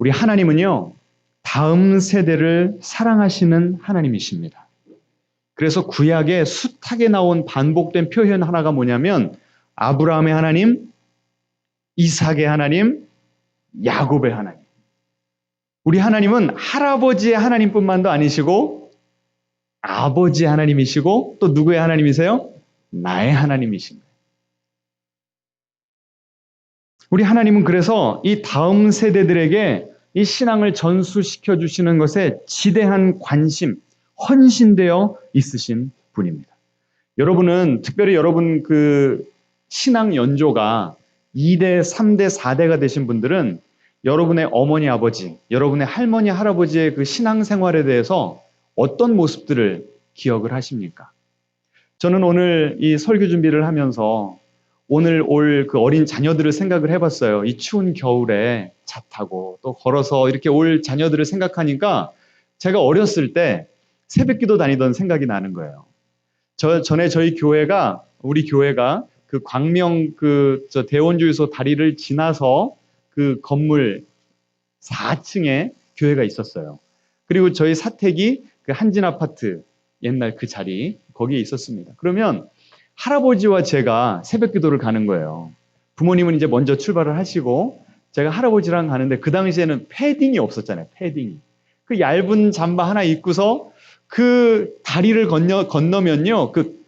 우리 하나님은요, 다음 세대를 사랑하시는 하나님이십니다. 그래서 구약에 숱하게 나온 반복된 표현 하나가 뭐냐면 아브라함의 하나님, 이삭의 하나님, 야곱의 하나님. 우리 하나님은 할아버지의 하나님뿐만도 아니시고 아버지의 하나님이시고 또 누구의 하나님이세요? 나의 하나님이십니다. 우리 하나님은 그래서 이 다음 세대들에게 이 신앙을 전수시켜 주시는 것에 지대한 관심, 헌신되어 있으신 분입니다. 여러분은 특별히 여러분 그 신앙 연조가 2대, 3대, 4대가 되신 분들은 여러분의 어머니, 아버지, 여러분의 할머니, 할아버지의 그 신앙 생활에 대해서 어떤 모습들을 기억을 하십니까? 저는 오늘 이 설교 준비를 하면서 오늘 올 그 어린 자녀들을 생각을 해봤어요. 이 추운 겨울에 차 타고 또 걸어서 이렇게 올 자녀들을 생각하니까 제가 어렸을 때 새벽기도 다니던 생각이 나는 거예요. 전에 저희 교회가, 우리 교회가 그 광명 저 대원주유소 다리를 지나서 그 건물 4층에 교회가 있었어요. 그리고 저희 사택이 그 한진 아파트 옛날 그 자리 거기에 있었습니다. 그러면 할아버지와 제가 새벽 기도를 가는 거예요. 부모님은 이제 먼저 출발을 하시고 제가 할아버지랑 가는데 그 당시에는 패딩이 없었잖아요. 패딩이. 그 얇은 잠바 하나 입고서 그 다리를 건너면요. 그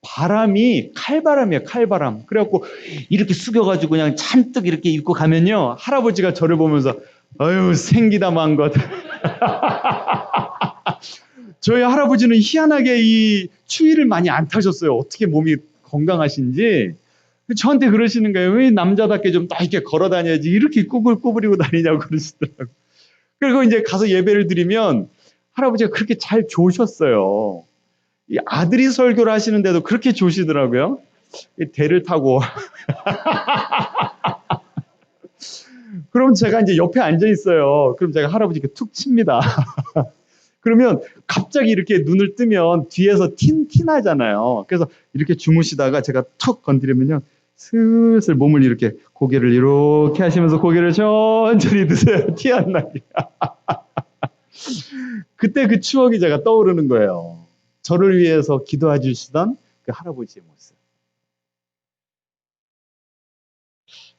바람이 칼바람이에요. 칼바람. 그래갖고 이렇게 숙여가지고 그냥 잔뜩 이렇게 입고 가면요. 할아버지가 저를 보면서 아유 생기다만 것. 저희 할아버지는 희한하게 이 추위를 많이 안 타셨어요. 어떻게 몸이 건강하신지. 저한테 그러시는 거예요. 왜 남자답게 좀 딱 이렇게 걸어 다녀야지 이렇게 꾸불꾸불이고 다니냐고 그러시더라고요. 그리고 이제 가서 예배를 드리면 할아버지가 그렇게 잘 조셨어요. 이 아들이 설교를 하시는데도 그렇게 조시더라고요. 대를 타고. 그럼 제가 이제 옆에 앉아 있어요. 그럼 제가 할아버지께 툭 칩니다. 그러면 갑자기 이렇게 눈을 뜨면 뒤에서 틴틴하잖아요. 그래서 이렇게 주무시다가 제가 턱 건드리면요. 슬슬 몸을 이렇게 고개를 이렇게 하시면서 고개를 천천히 드세요. 티 안 나게. 그때 그 추억이 제가 떠오르는 거예요. 저를 위해서 기도해 주시던 그 할아버지의 모습.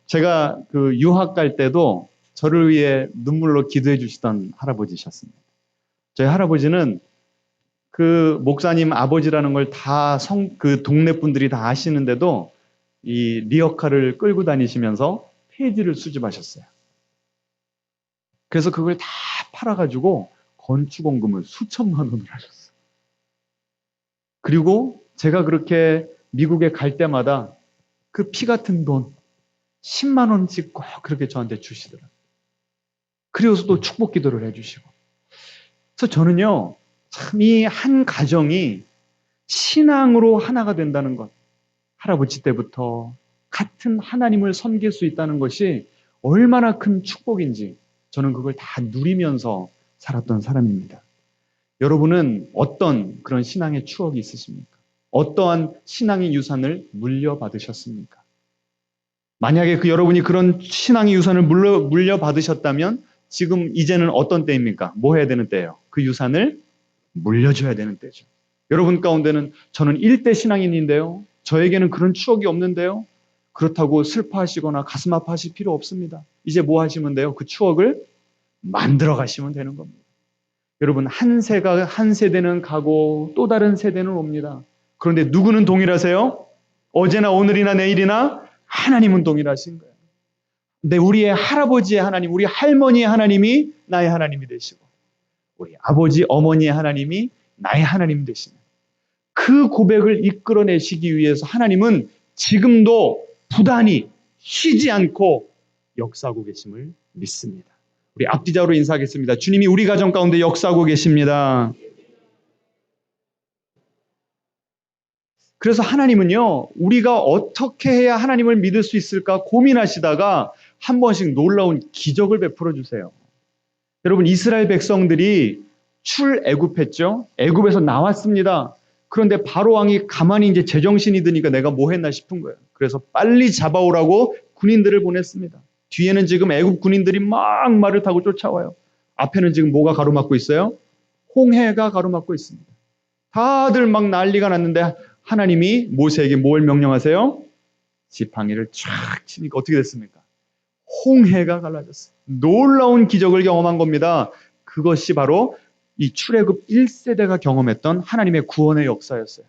제가 그 유학 갈 때도 저를 위해 눈물로 기도해 주시던 할아버지셨습니다. 저희 할아버지는 그 목사님 아버지라는 걸 다 그 동네 분들이 다 아시는데도 이 리어카를 끌고 다니시면서 폐지를 수집하셨어요. 그래서 그걸 다 팔아가지고 건축원금을 수천만 원을 하셨어요. 그리고 제가 그렇게 미국에 갈 때마다 그 피 같은 돈 10만 원씩 꼭 그렇게 저한테 주시더라고요. 그리고서 또 축복 기도를 해주시고. 그래서 저는요, 참 이 한 가정이 신앙으로 하나가 된다는 것, 할아버지 때부터 같은 하나님을 섬길 수 있다는 것이 얼마나 큰 축복인지 저는 그걸 다 누리면서 살았던 사람입니다. 여러분은 어떤 그런 신앙의 추억이 있으십니까? 어떠한 신앙의 유산을 물려받으셨습니까? 만약에 여러분이 그런 신앙의 유산을 물려받으셨다면 지금 이제는 어떤 때입니까? 뭐 해야 되는 때예요? 그 유산을 물려줘야 되는 때죠. 여러분 가운데는 저는 1대 신앙인인데요. 저에게는 그런 추억이 없는데요. 그렇다고 슬퍼하시거나 가슴 아파하실 필요 없습니다. 이제 뭐 하시면 돼요? 그 추억을 만들어 가시면 되는 겁니다. 여러분 한 세대는 가고 또 다른 세대는 옵니다. 그런데 누구는 동일하세요? 어제나 오늘이나 내일이나 하나님은 동일하신 거예요. 근데 우리의 할아버지의 하나님, 우리 할머니의 하나님이 나의 하나님이 되시고 우리 아버지, 어머니의 하나님이 나의 하나님 되시는 그 고백을 이끌어내시기 위해서 하나님은 지금도 부단히 쉬지 않고 역사하고 계심을 믿습니다. 우리 앞뒤자로 인사하겠습니다. 주님이 우리 가정 가운데 역사하고 계십니다. 그래서 하나님은요, 우리가 어떻게 해야 하나님을 믿을 수 있을까 고민하시다가 한 번씩 놀라운 기적을 베풀어 주세요. 여러분, 이스라엘 백성들이 출애굽했죠. 애굽에서 나왔습니다. 그런데 바로 왕이 가만히 이제 제정신이 드니까 내가 뭐 했나 싶은 거예요. 그래서 빨리 잡아오라고 군인들을 보냈습니다. 뒤에는 지금 애굽 군인들이 막 말을 타고 쫓아와요. 앞에는 지금 뭐가 가로막고 있어요? 홍해가 가로막고 있습니다. 다들 막 난리가 났는데 하나님이 모세에게 뭘 명령하세요? 지팡이를 쫙 치니까 어떻게 됐습니까? 홍해가 갈라졌어요. 놀라운 기적을 경험한 겁니다. 그것이 바로 이 출애굽 1세대가 경험했던 하나님의 구원의 역사였어요.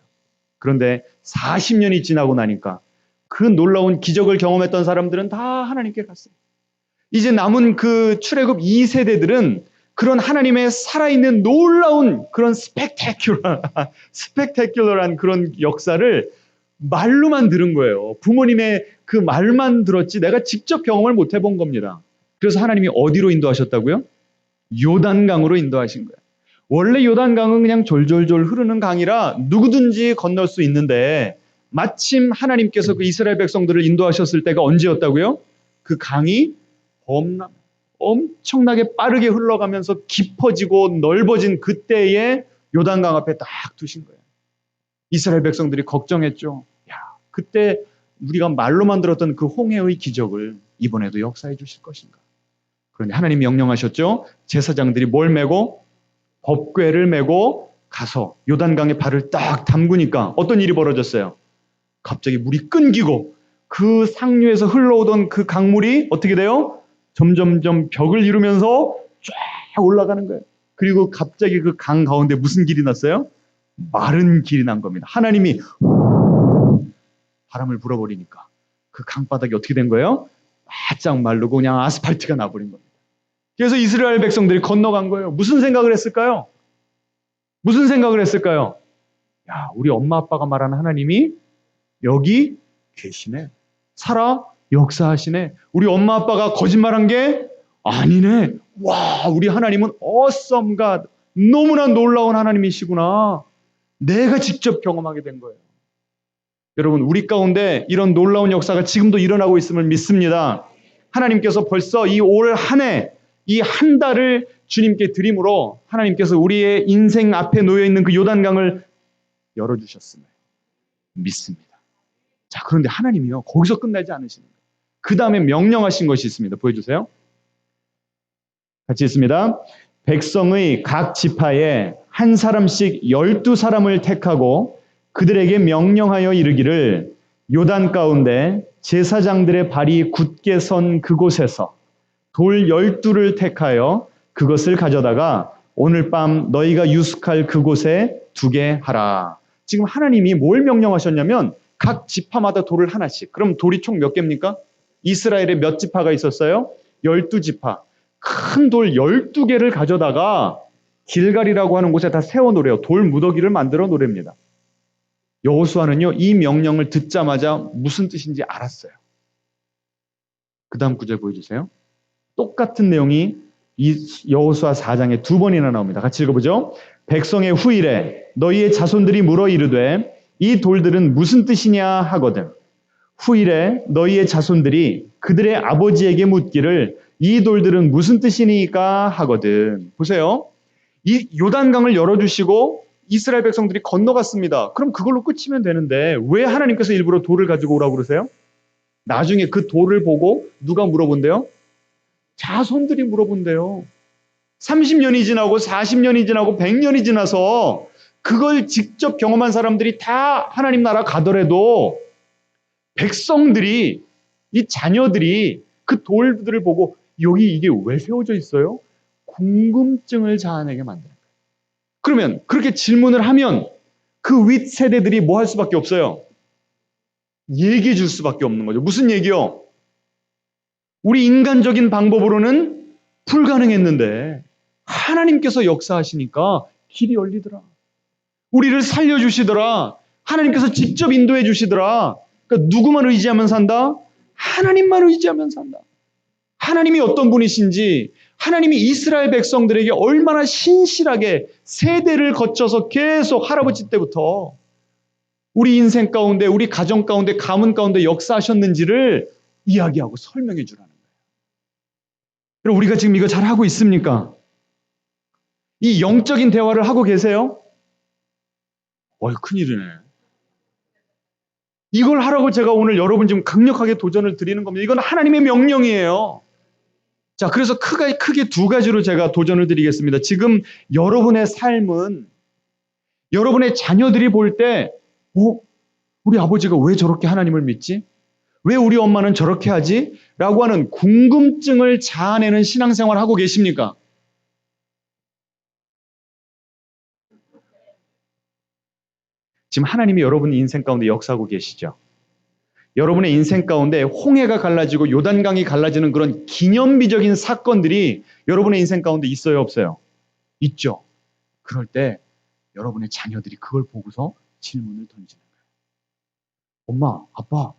그런데 40년이 지나고 나니까 그 놀라운 기적을 경험했던 사람들은 다 하나님께 갔어요. 이제 남은 그 출애굽 2세대들은 그런 하나님의 살아있는 놀라운 그런 스펙테큘러한 그런 역사를 말로만 들은 거예요. 부모님의 그 말만 들었지 내가 직접 경험을 못 해본 겁니다. 그래서 하나님이 어디로 인도하셨다고요? 요단강으로 인도하신 거예요. 원래 요단강은 그냥 졸졸졸 흐르는 강이라 누구든지 건널 수 있는데 마침 하나님께서 그 이스라엘 백성들을 인도하셨을 때가 언제였다고요? 그 강이 엄청나게 빠르게 흘러가면서 깊어지고 넓어진 그때에 요단강 앞에 딱 두신 거예요. 이스라엘 백성들이 걱정했죠. 야, 그때 우리가 말로만 들었던 그 홍해의 기적을 이번에도 역사해 주실 것인가? 그런데 하나님이 명령하셨죠. 제사장들이 뭘 메고? 법궤를 메고 가서 요단강에 발을 딱 담그니까 어떤 일이 벌어졌어요? 갑자기 물이 끊기고 그 상류에서 흘러오던 그 강물이 어떻게 돼요? 점점점 벽을 이루면서 쫙 올라가는 거예요. 그리고 갑자기 그 강 가운데 무슨 길이 났어요? 마른 길이 난 겁니다. 하나님이 바람을 불어버리니까 그 강바닥이 어떻게 된 거예요? 바짝 마르고 그냥 아스팔트가 나버린 겁니다. 그래서 이스라엘 백성들이 건너간 거예요. 무슨 생각을 했을까요? 무슨 생각을 했을까요? 야, 우리 엄마 아빠가 말하는 하나님이 여기 계시네. 살아 역사하시네. 우리 엄마 아빠가 거짓말한 게 아니네. 와, 우리 하나님은 awesome God. 너무나 놀라운 하나님이시구나. 내가 직접 경험하게 된 거예요. 여러분, 우리 가운데 이런 놀라운 역사가 지금도 일어나고 있음을 믿습니다. 하나님께서 벌써 이 올 한 해, 이 한 달을 주님께 드림으로 하나님께서 우리의 인생 앞에 놓여있는 그 요단강을 열어주셨음을 믿습니다. 자, 그런데 하나님이요, 거기서 끝나지 않으시는 거예요. 그 다음에 명령하신 것이 있습니다. 보여주세요. 같이 있습니다. 백성의 각 지파에 한 사람씩 12사람을 택하고 그들에게 명령하여 이르기를 요단 가운데 제사장들의 발이 굳게 선 그곳에서 돌 12를 택하여 그것을 가져다가 오늘 밤 너희가 유숙할 그곳에 두게 하라. 지금 하나님이 뭘 명령하셨냐면 각 지파마다 돌을 하나씩. 그럼 돌이 총 몇 개입니까? 이스라엘에 몇 지파가 있었어요? 12지파. 큰 돌 12개를 가져다가 길갈이라고 하는 곳에 다 세워놓으래요. 돌 무더기를 만들어 놓으랍니다. 여호수아는요, 이 명령을 듣자마자 무슨 뜻인지 알았어요. 그 다음 구절 보여주세요. 똑같은 내용이 이 여호수아 4장에 2번이나 나옵니다. 같이 읽어보죠. 백성의 후일에 너희의 자손들이 물어 이르되 이 돌들은 무슨 뜻이냐 하거든. 후일에 너희의 자손들이 그들의 아버지에게 묻기를 이 돌들은 무슨 뜻이니까 하거든. 보세요. 이 요단강을 열어주시고 이스라엘 백성들이 건너갔습니다. 그럼 그걸로 끝이면 되는데 왜 하나님께서 일부러 돌을 가지고 오라고 그러세요? 나중에 그 돌을 보고 누가 물어본대요? 자손들이 물어본대요. 30년이 지나고 40년이 지나고 100년이 지나서 그걸 직접 경험한 사람들이 다 하나님 나라 가더라도 백성들이, 이 자녀들이 그 돌들을 보고 여기 이게 왜 세워져 있어요? 궁금증을 자아내게 만드는 거예요. 그러면 그렇게 질문을 하면 그 윗 세대들이 뭐 할 수밖에 없어요? 얘기해 줄 수밖에 없는 거죠. 무슨 얘기요? 우리 인간적인 방법으로는 불가능했는데 하나님께서 역사하시니까 길이 열리더라. 우리를 살려주시더라. 하나님께서 직접 인도해 주시더라. 그러니까 누구만 의지하면 산다? 하나님만 의지하면 산다. 하나님이 어떤 분이신지, 하나님이 이스라엘 백성들에게 얼마나 신실하게 세대를 거쳐서 계속 할아버지 때부터 우리 인생 가운데, 우리 가정 가운데, 가문 가운데 역사하셨는지를 이야기하고 설명해 주라는 거예요. 그럼 우리가 지금 이거 잘 하고 있습니까? 이 영적인 대화를 하고 계세요? 큰일이네. 이걸 하라고 제가 오늘 여러분 지금 강력하게 도전을 드리는 겁니다. 이건 하나님의 명령이에요. 자, 그래서 크게 두 가지로 제가 도전을 드리겠습니다. 지금 여러분의 삶은 여러분의 자녀들이 볼 때, 우리 아버지가 왜 저렇게 하나님을 믿지? 왜 우리 엄마는 저렇게 하지? 라고 하는 궁금증을 자아내는 신앙생활 하고 계십니까? 지금 하나님이 여러분 인생 가운데 역사하고 계시죠? 여러분의 인생 가운데 홍해가 갈라지고 요단강이 갈라지는 그런 기념비적인 사건들이 여러분의 인생 가운데 있어요, 없어요? 있죠. 그럴 때 여러분의 자녀들이 그걸 보고서 질문을 던지는 거예요. 엄마, 아빠,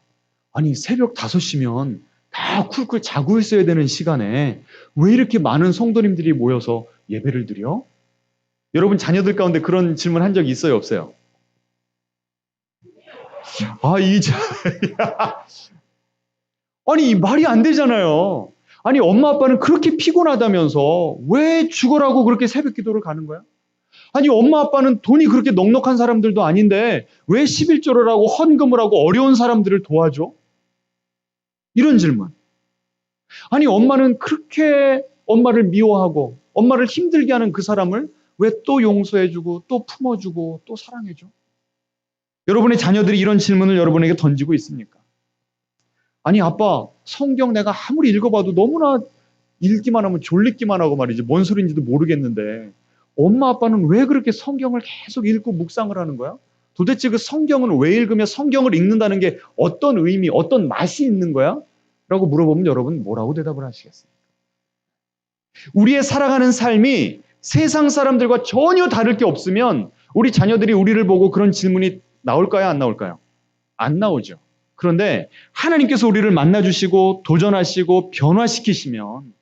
아니 새벽 5시면 다 쿨쿨 자고 있어야 되는 시간에 왜 이렇게 많은 성도님들이 모여서 예배를 드려? 여러분 자녀들 가운데 그런 질문 한 적 있어요, 없어요? 아, 아니 말이 안 되잖아요. 아니 엄마 아빠는 그렇게 피곤하다면서 왜 죽으라고 그렇게 새벽 기도를 가는 거야? 아니 엄마 아빠는 돈이 그렇게 넉넉한 사람들도 아닌데 왜 11조를 하고 헌금을 하고 어려운 사람들을 도와줘? 이런 질문. 아니 엄마는 그렇게 엄마를 미워하고 엄마를 힘들게 하는 그 사람을 왜 또 용서해주고 또 품어주고 또 사랑해줘? 여러분의 자녀들이 이런 질문을 여러분에게 던지고 있습니까? 아니 아빠 성경 내가 아무리 읽어봐도 너무나 읽기만 하면 졸리기만 하고 말이지 뭔 소리인지도 모르겠는데 엄마 아빠는 왜 그렇게 성경을 계속 읽고 묵상을 하는 거야? 도대체 그 성경은 왜 읽으며 성경을 읽는다는 게 어떤 의미, 어떤 맛이 있는 거야? 라고 물어보면 여러분 뭐라고 대답을 하시겠어요? 우리의 살아가는 삶이 세상 사람들과 전혀 다를 게 없으면 우리 자녀들이 우리를 보고 그런 질문이 나올까요? 안 나올까요? 안 나오죠. 그런데 하나님께서 우리를 만나주시고 도전하시고 변화시키시면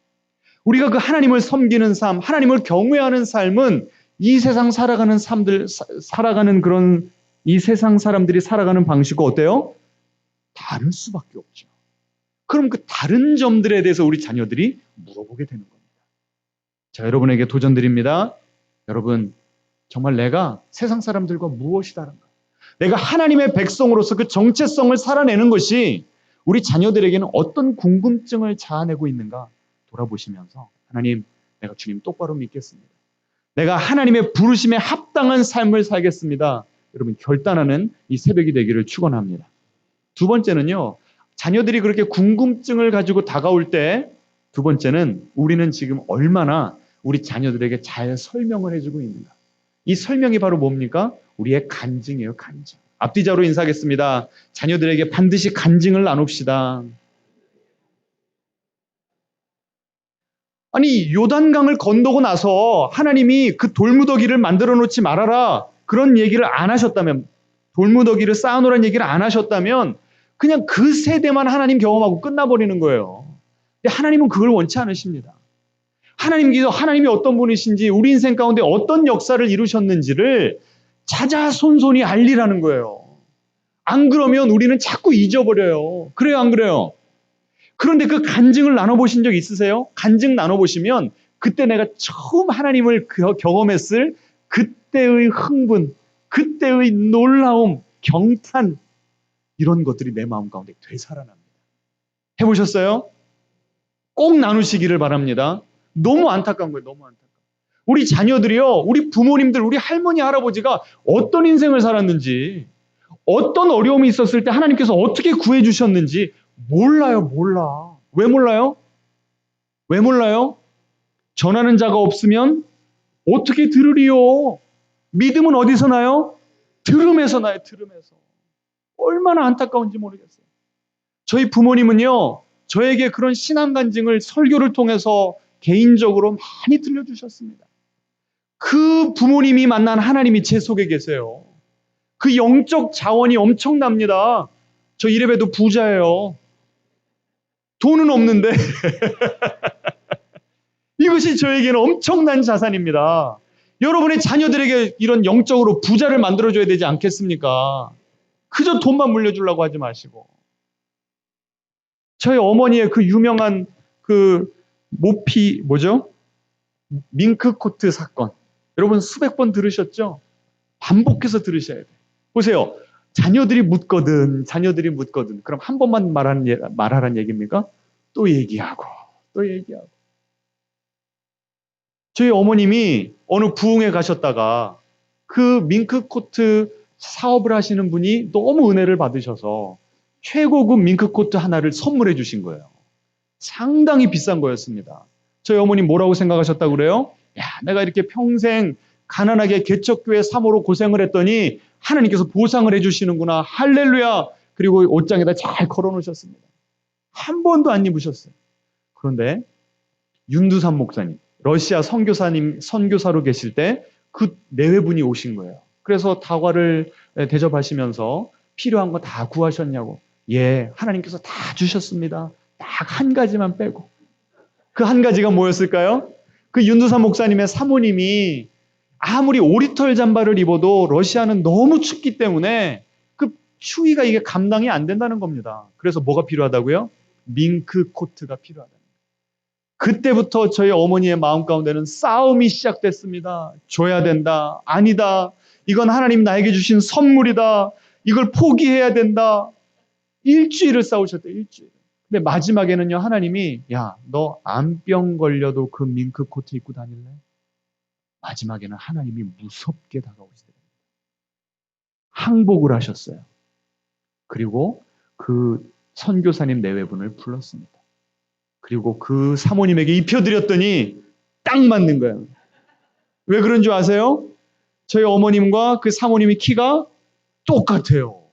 우리가 그 하나님을 섬기는 삶, 하나님을 경외하는 삶은 이 세상 살아가는 그런 이 세상 사람들이 살아가는 방식과 어때요? 다를 수밖에 없죠. 그럼 그 다른 점들에 대해서 우리 자녀들이 물어보게 되는 겁니다. 자, 여러분에게 도전 드립니다. 여러분, 정말 내가 세상 사람들과 무엇이 다른가? 내가 하나님의 백성으로서 그 정체성을 살아내는 것이 우리 자녀들에게는 어떤 궁금증을 자아내고 있는가 돌아보시면서 하나님, 내가 주님 똑바로 믿겠습니다. 내가 하나님의 부르심에 합당한 삶을 살겠습니다. 여러분 결단하는 이 새벽이 되기를 축원합니다. 두 번째는요. 자녀들이 그렇게 궁금증을 가지고 다가올 때 두 번째는 우리는 지금 얼마나 우리 자녀들에게 잘 설명을 해주고 있는가. 이 설명이 바로 뭡니까? 우리의 간증이에요. 간증. 앞뒤자로 인사하겠습니다. 자녀들에게 반드시 간증을 나눕시다. 아니 요단강을 건너고 나서 하나님이 그 돌무더기를 만들어 놓지 말아라. 그런 얘기를 안 하셨다면 돌무더기를 쌓아놓으라는 얘기를 안 하셨다면 그냥 그 세대만 하나님 경험하고 끝나버리는 거예요. 근데 하나님은 그걸 원치 않으십니다. 하나님께서 하나님이 어떤 분이신지 우리 인생 가운데 어떤 역사를 이루셨는지를 자자손손이 알리라는 거예요. 안 그러면 우리는 자꾸 잊어버려요. 그래요, 안 그래요? 그런데 그 간증을 나눠보신 적 있으세요? 간증 나눠보시면 그때 내가 처음 하나님을 경험했을 그때의 흥분, 그때의 놀라움, 경탄 이런 것들이 내 마음 가운데 되살아납니다. 해보셨어요? 꼭 나누시기를 바랍니다. 너무 안타까운 거예요. 너무 안타까워. 우리 자녀들이요. 우리 부모님들, 우리 할머니, 할아버지가 어떤 인생을 살았는지 어떤 어려움이 있었을 때 하나님께서 어떻게 구해주셨는지 몰라요. 몰라. 왜 몰라요? 왜 몰라요? 전하는 자가 없으면 어떻게 들으리요? 믿음은 어디서 나요? 들음에서 나요. 들음에서. 얼마나 안타까운지 모르겠어요. 저희 부모님은요. 저에게 그런 신앙 간증을 설교를 통해서 개인적으로 많이 들려주셨습니다. 그 부모님이 만난 하나님이 제 속에 계세요. 그 영적 자원이 엄청납니다. 저 이래봬도 부자예요. 돈은 없는데 이것이 저에게는 엄청난 자산입니다. 여러분의 자녀들에게 이런 영적으로 부자를 만들어줘야 되지 않겠습니까? 그저 돈만 물려주려고 하지 마시고. 저희 어머니의 그 유명한 그 모피 뭐죠? 밍크코트 사건. 여러분 수백 번 들으셨죠? 반복해서 들으셔야 돼요. 보세요. 자녀들이 묻거든. 그럼 한 번만 말하란 얘기입니까? 또 얘기하고 또 얘기하고. 저희 어머님이 어느 부흥회 가셨다가 그 밍크코트 사업을 하시는 분이 너무 은혜를 받으셔서 최고급 밍크코트 하나를 선물해 주신 거예요. 상당히 비싼 거였습니다. 저희 어머님 뭐라고 생각하셨다고 그래요? 야, 내가 이렇게 평생 가난하게 개척교회 사모로 고생을 했더니 하나님께서 보상을 해주시는구나. 할렐루야. 그리고 옷장에다 잘 걸어놓으셨습니다. 한 번도 안 입으셨어요. 그런데 윤두산 목사님, 러시아 선교사로 계실 때 그 내외분이 오신 거예요. 그래서 다과를 대접하시면서 필요한 거 다 구하셨냐고. 예, 하나님께서 다 주셨습니다. 딱 한 가지만 빼고. 그 한 가지가 뭐였을까요? 그 윤두산 목사님의 사모님이 아무리 오리털 잠바를 입어도 러시아는 너무 춥기 때문에 그 추위가 이게 감당이 안 된다는 겁니다. 그래서 뭐가 필요하다고요? 밍크 코트가 필요하다. 그때부터 저희 어머니의 마음 가운데는 싸움이 시작됐습니다. 줘야 된다. 아니다. 이건 하나님 나에게 주신 선물이다. 이걸 포기해야 된다. 일주일을 싸우셨대요. 일주일. 근데 마지막에는요. 하나님이 야, 너 암병 걸려도 그 밍크 코트 입고 다닐래? 마지막에는 하나님이 무섭게 다가오시더라고요. 항복을 하셨어요. 그리고 그 선교사님 내외분을 불렀습니다. 그리고 그 사모님에게 입혀드렸더니 딱 맞는 거예요. 왜 그런 줄 아세요? 저희 어머님과 그 사모님의 키가 똑같아요.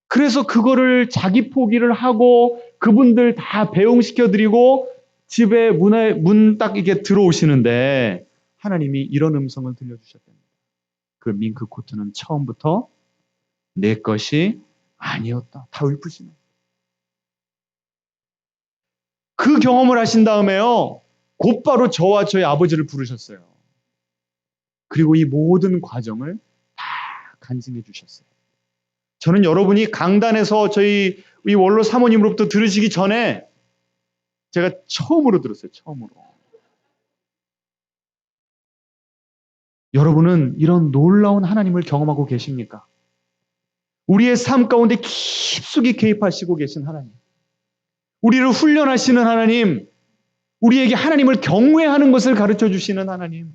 그래서 그거를 자기 포기를 하고 그분들 다 배웅시켜드리고 집에 문 딱 이게 들어오시는데 하나님이 이런 음성을 들려주셨답니다. 그 밍크 코트는 처음부터 내 것이 아니었다. 다 읊으시네. 그 경험을 하신 다음에요. 곧바로 저와 저희 아버지를 부르셨어요. 그리고 이 모든 과정을 다 간증해 주셨어요. 저는 여러분이 강단에서 저희 이 원로 사모님으로부터 들으시기 전에 제가 처음으로 들었어요. 처음으로. 여러분은 이런 놀라운 하나님을 경험하고 계십니까? 우리의 삶 가운데 깊숙이 개입하시고 계신 하나님. 우리를 훈련하시는 하나님. 우리에게 하나님을 경외하는 것을 가르쳐 주시는 하나님.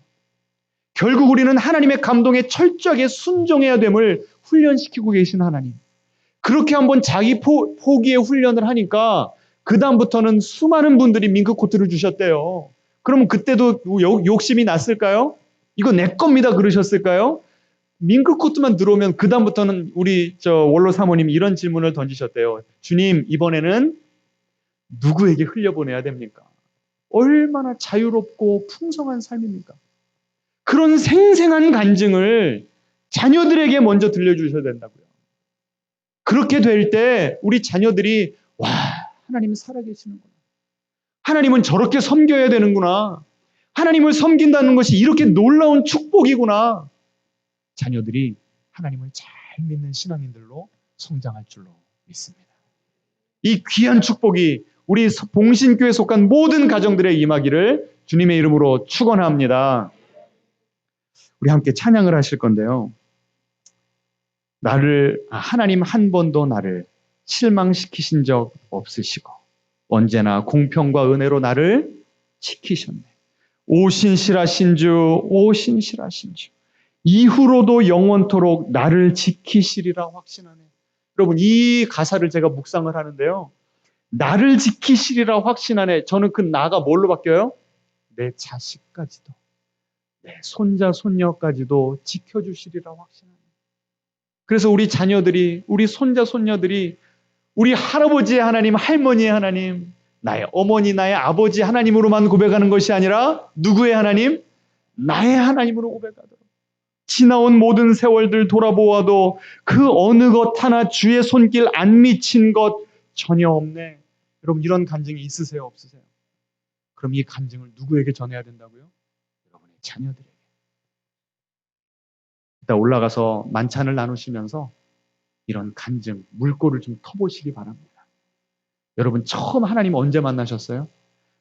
결국 우리는 하나님의 감동에 철저하게 순종해야 됨을 훈련시키고 계신 하나님. 그렇게 한번 자기 포기의 훈련을 하니까 그 다음부터는 수많은 분들이 밍크코트를 주셨대요. 그러면 그때도 욕심이 났을까요? 이거 내 겁니다 그러셨을까요? 밍크코트만 들어오면 그 다음부터는 우리 원로 사모님이 이런 질문을 던지셨대요. 주님, 이번에는 누구에게 흘려보내야 됩니까? 얼마나 자유롭고 풍성한 삶입니까? 그런 생생한 간증을 자녀들에게 먼저 들려주셔야 된다고요. 그렇게 될 때 우리 자녀들이 와, 하나님 살아계시는구나. 하나님은 저렇게 섬겨야 되는구나. 하나님을 섬긴다는 것이 이렇게 놀라운 축복이구나. 자녀들이 하나님을 잘 믿는 신앙인들로 성장할 줄로 믿습니다. 이 귀한 축복이 우리 봉신교회에 속한 모든 가정들에 임하기를 주님의 이름으로 축원합니다. 우리 함께 찬양을 하실 건데요. 하나님 한 번도 나를 실망시키신 적 없으시고 언제나 공평과 은혜로 나를 지키셨네. 오 신실하신 주, 오 신실하신 주. 이후로도 영원토록 나를 지키시리라 확신하네. 여러분, 이 가사를 제가 묵상을 하는데요. 나를 지키시리라 확신하네. 저는 그 나가 뭘로 바뀌어요? 내 자식까지도, 내 손자, 손녀까지도 지켜주시리라 확신하네. 그래서 우리 자녀들이, 우리 손자, 손녀들이 우리 할아버지의 하나님, 할머니의 하나님, 나의 어머니, 나의 아버지 하나님으로만 고백하는 것이 아니라 누구의 하나님? 나의 하나님으로 고백하도록. 지나온 모든 세월들 돌아보아도 그 어느 것 하나 주의 손길 안 미친 것 전혀 없네. 여러분, 이런 간증이 있으세요? 없으세요? 그럼 이 간증을 누구에게 전해야 된다고요? 여러분의 자녀들에게. 이따 올라가서 만찬을 나누시면서 이런 간증, 물꼬를 좀 터보시기 바랍니다. 여러분, 처음 하나님 언제 만나셨어요?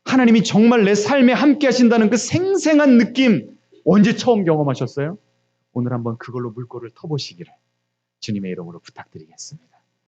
하나님이 정말 내 삶에 함께 하신다는 그 생생한 느낌 언제 처음 경험하셨어요? 오늘 한번 그걸로 물꼬를 터보시기를 주님의 이름으로 부탁드리겠습니다.